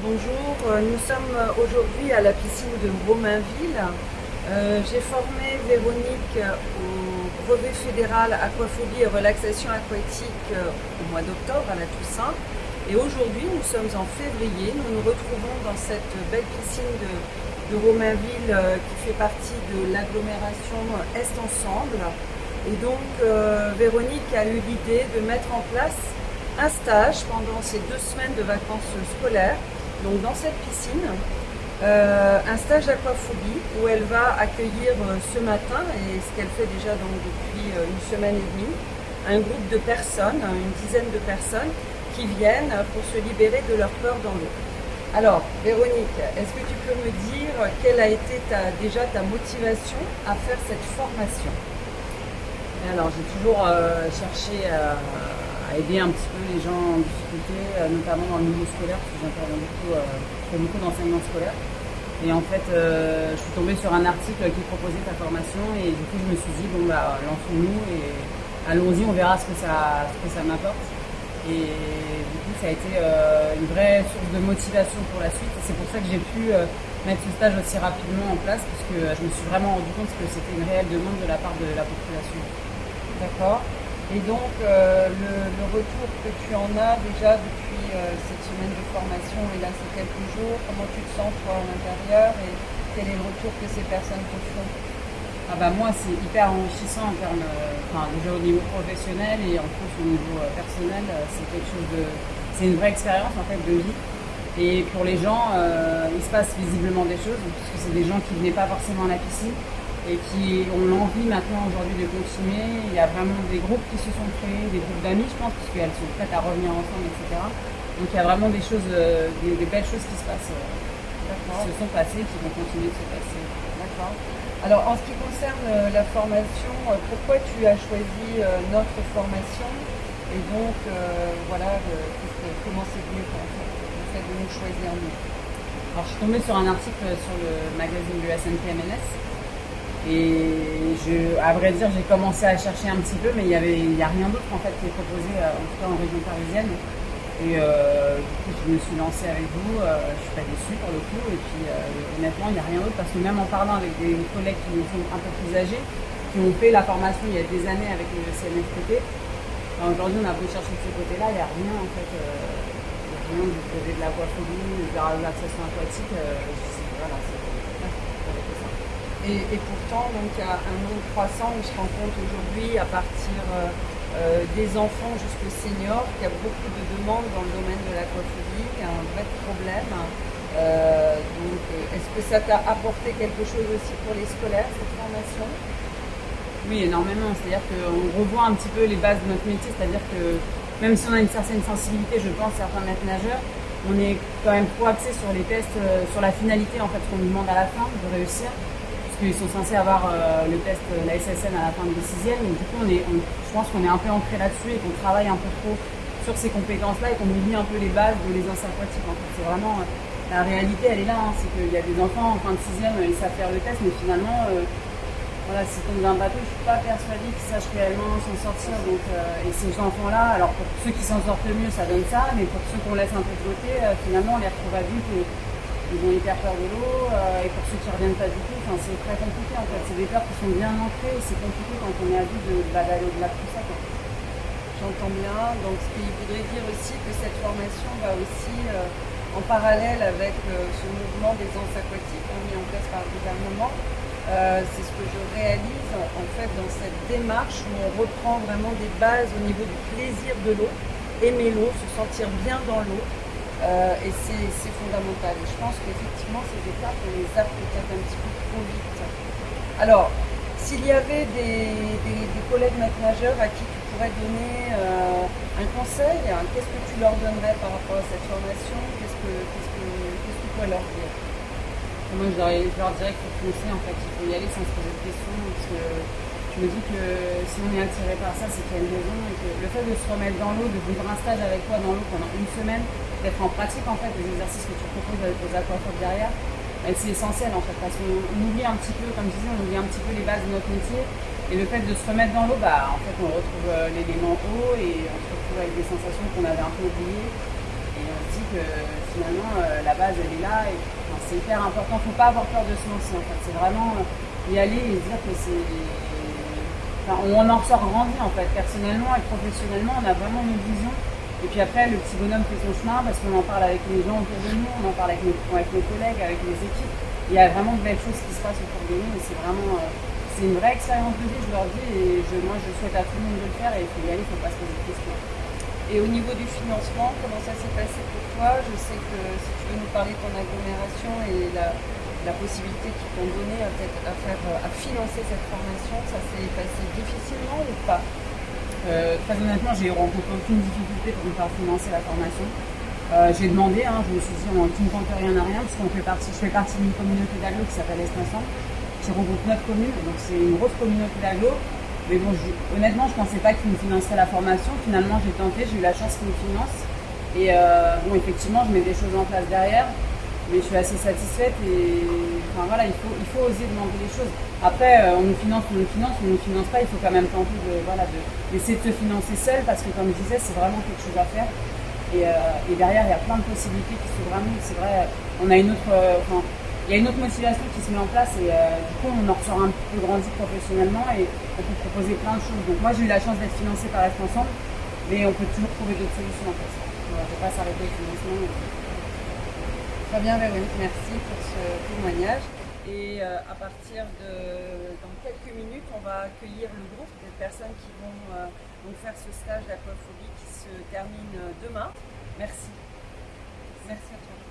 Bonjour, nous sommes aujourd'hui à la piscine de Romainville. J'ai formé Véronique au brevet fédéral aquaphobie et relaxation aquatique au mois d'octobre à la Toussaint. Et aujourd'hui, nous sommes en février. Nous nous retrouvons dans cette belle piscine de Romainville qui fait partie de l'agglomération Est Ensemble. Et donc, Véronique a eu l'idée de mettre en place un stage pendant ces 2 semaines de vacances scolaires. Donc dans cette piscine, un stage d'aquaphobie où elle va accueillir ce matin, et ce qu'elle fait déjà donc depuis une semaine et demie, un groupe de personnes, une dizaine de personnes qui viennent pour se libérer de leur peur dans l'eau. Alors Véronique, est-ce que tu peux me dire quelle a été déjà ta motivation à faire cette formation? Alors, j'ai toujours cherché à aider un petit peu les gens en difficulté, notamment dans le milieu scolaire, parce que j'interviens beaucoup, je fais beaucoup d'enseignement scolaire. Et en fait, je suis tombée sur un article qui proposait ta formation, et du coup, je me suis dit, bon, bah, lançons-nous et allons-y, on verra ce que ça m'apporte. Et du coup, ça a été une vraie source de motivation pour la suite. Et c'est pour ça que j'ai pu mettre ce stage aussi rapidement en place, parce que je me suis vraiment rendu compte que c'était une réelle demande de la part de la population. D'accord. Et donc, le retour que tu en as déjà depuis cette semaine de formation, et là c'est quelques jours, comment tu te sens toi à l'intérieur et quel est le retour que ces personnes te font? Ah bah moi c'est hyper enrichissant en termes, enfin déjà au niveau professionnel et en plus au niveau personnel, c'est quelque chose c'est une vraie expérience en fait de vie. Et pour les gens, il se passe visiblement des choses, puisque c'est des gens qui venaient pas forcément à la piscine et qui ont l'envie maintenant aujourd'hui de continuer. Il y a vraiment des groupes qui se sont créés, des groupes d'amis je pense, puisqu'elles sont prêtes à revenir ensemble, etc. Donc il y a vraiment des choses, des belles choses qui se passent, qui D'accord, se sont passées, qui vont continuer de se passer. d'accord. Alors en ce qui concerne la formation, pourquoi tu as choisi notre formation et donc voilà, comment c'est venu en fait, le fait de nous choisir nous? Alors, je suis tombée sur un article sur le magazine du S&P MNS et à vrai dire, j'ai commencé à chercher un petit peu, mais il y a rien d'autre en fait qui est proposé, en tout cas en région parisienne. Et du coup, je me suis lancée avec vous. Je suis pas déçue pour le coup. Et puis, honnêtement, il n'y a rien d'autre parce que même en parlant avec des collègues qui sont un peu plus âgés, qui ont fait la formation il y a des années avec le CNFPT, aujourd'hui, on a beau chercher de ce côté-là, il n'y a rien en fait. Il n'y a rien du côté de l'aquaphobie, de la relaxation aquatique. Voilà, c'est ça. Et pourtant, donc, il y a un nombre croissant, on se rend compte aujourd'hui, à partir des enfants jusqu'aux seniors, qu'il y a beaucoup de demandes dans le domaine de l'aquaphobie, qu'il y a un vrai problème. Est-ce que ça t'a apporté quelque chose aussi pour les scolaires, cette formation? Oui, énormément. C'est-à-dire qu'on revoit un petit peu les bases de notre métier. C'est-à-dire que même si on a une certaine sensibilité, je pense, certains maîtres nageurs, on est quand même trop axé sur les tests, sur la finalité en fait qu'on nous demande à la fin de réussir. Parce qu'ils sont censés avoir le test, la SSN à la fin de la sixième. Donc du coup, je pense qu'on est un peu ancré là-dessus et qu'on travaille un peu trop sur ces compétences-là et qu'on oublie un peu les bases de l'aisance aquatique. En fait, c'est vraiment la réalité, elle est là. C'est qu'il y a des enfants en fin de sixième, ils savent faire le test, mais finalement voilà, s'ils tombent d'un bateau, je ne suis pas persuadée qu'ils sachent réellement s'en sortir. Donc, et ces enfants-là, alors pour ceux qui s'en sortent le mieux, ça donne ça, mais pour ceux qu'on laisse un peu de côté, finalement, on les retrouve adultes et ils ont hyper peur de l'eau. Et pour ceux qui ne reviennent pas du tout, c'est très compliqué en fait. C'est des peurs qui sont bien ancrées et c'est compliqué quand on est adulte d'aller au-delà de tout ça, quoi. J'entends bien. Donc, ce qui voudrait dire aussi que cette formation va aussi en parallèle avec ce mouvement des anses aquatiques mis en place par le gouvernement. C'est ce que je réalise en fait dans cette démarche où on reprend vraiment des bases au niveau du plaisir de l'eau, aimer l'eau, se sentir bien dans l'eau. Et c'est fondamental. Et je pense qu'effectivement, ces étapes, on les a peut-être un petit peu trop vite. Alors, s'il y avait des collègues maîtres nageurs à qui tu pourrais donner un conseil, qu'est-ce que tu leur donnerais par rapport à cette formation? Qu'est-ce que tu pourrais leur dire? Moi, je leur dirais qu'il faut foncer, en fait, il faut y aller sans se poser de questions, parce que je me dis que si on est attiré par ça, c'est qu'il y a une raison, et que le fait de se remettre dans l'eau, de vivre un stage avec toi dans l'eau pendant une semaine, d'être en pratique, en fait, des exercices que tu proposes avec les aquaphobes derrière, c'est essentiel, en fait, parce qu'on oublie un petit peu, comme je disais, on oublie un petit peu les bases de notre métier, et le fait de se remettre dans l'eau, en fait, on retrouve l'élément eau, et on se retrouve avec des sensations qu'on avait un peu oubliées. Et on se dit que finalement la base elle est là et enfin, c'est hyper important. Faut pas avoir peur de se lancer en fait. C'est vraiment y aller et se dire que c'est. Enfin, on en ressort grandi en fait. Personnellement et professionnellement, on a vraiment une vision. Et puis après, le petit bonhomme fait son chemin parce qu'on en parle avec les gens autour de nous, on en parle avec nos collègues, avec les équipes. Il y a vraiment de belles choses qui se passent autour de nous et c'est vraiment. C'est une vraie expérience de vie, je leur dis, et moi je souhaite à tout le monde de le faire et il faut y aller, il ne faut pas se poser de questions. Et au niveau du financement, comment ça s'est passé pour toi? Je sais que si tu veux nous parler de ton agglomération et la possibilité qu'ils t'ont donnée peut-être à financer cette formation, ça s'est passé difficilement ou pas? Très honnêtement, j'ai rencontré aucune difficulté pour me faire financer la formation. J'ai demandé, je me suis dit, tu ne comptes rien à rien, parce je fais partie d'une communauté d'agglo qui s'appelle Est Ensemble, qui regroupe 9 communes, donc c'est une grosse communauté d'agglo. Mais bon, honnêtement, je ne pensais pas qu'ils me financeraient la formation. Finalement, j'ai tenté, j'ai eu la chance qu'ils me financent. Et bon, effectivement, je mets des choses en place derrière, mais je suis assez satisfaite. Et enfin voilà, il faut oser demander les choses. Après, on nous finance, on nous finance pas. Il faut quand même tenter d'essayer de se financer seul, parce que comme je disais, c'est vraiment quelque chose à faire. Et derrière, il y a plein de possibilités qui s'ouvrent à nous. C'est vrai, on a une autre. Il y a une autre motivation qui se met en place et du coup on en ressort un peu grandi professionnellement et on peut proposer plein de choses. Donc moi j'ai eu la chance d'être financée par Est Ensemble, mais on peut toujours trouver d'autres solutions en fait. On ne peut pas s'arrêter au financement. Très bien Véronique, merci pour ce témoignage. Et à partir dans quelques minutes, on va accueillir le groupe des personnes qui vont donc faire ce stage d'aquaphobie qui se termine demain. Merci. Merci à toi.